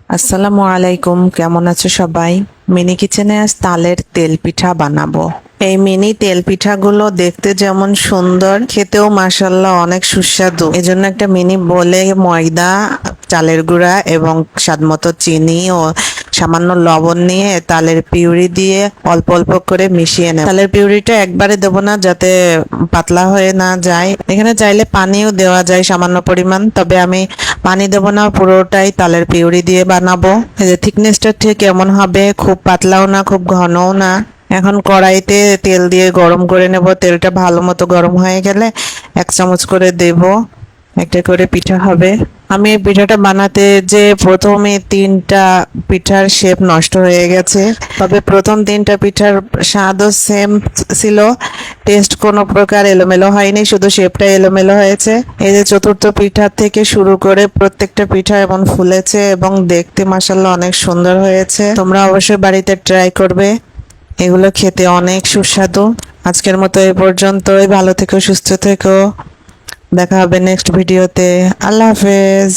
আসসালামু আলাইকুম, কেমন আছো সবাই? মিনি কিচেনে আজ তালের তেল পিঠা বানাবো। এই মিনি তেল পিঠাগুলো দেখতে যেমন সুন্দর, খেতেও মাশাআল্লাহ অনেক সুস্বাদু। এজন্য একটা মিনি বলে ময়দা, চালের গুঁড়া এবং স্বাদমতো চিনি ও সামান্য লবণ নিয়ে তালের পিউরি দিয়ে অল্প অল্প করে মিশিয়ে নেব। তালের পিউরিটা একবারে দেবো না, যাতে পাতলা হয়ে না যায়। এখানে চাইলে পানিও দেওয়া যায় সামান্য পরিমাণ, তবে আমি পানি দেবো না, পুরোটাই তালের পিউরি দিয়ে বানাবো। এই যে থিকনেসটা ঠিক কেমন হবে, খুব পাতলাও না খুব ঘনও না। এখন কড়াইতে তেল দিয়ে গরম করে নেব। তেলটা ভালো মতো গরম হয়ে গেলে 1 চামচ করে দেব। একটা করে পিঠা হবে। আমি এই পিঠাটা বানাতে যে প্রথমে 3টা পিঠার শেপ নষ্ট হয়ে গেছে, তবে প্রথম 3টা পিঠার স্বাদও সেম ছিল। টেস্ট কোনো প্রকার এলোমেলো হয়নি, শুধু শেপটা এলোমেলো হয়েছে। এই যে চতুর্থ পিঠা থেকে শুরু করে প্রত্যেকটা পিঠা এমন ফুলেছে এবং দেখতে মাশাআল্লাহ অনেক সুন্দর হয়েছে। তোমরা অবশ্যই বাড়িতে ট্রাই করবে, এগুলো খেতে অনেক সুস্বাদু। আজকের মতো এ পর্যন্তই। ভালো থেকো, সুস্থ থেকো। দেখা হবে নেক্সট ভিডিওতে। আল্লাহ হাফেজ।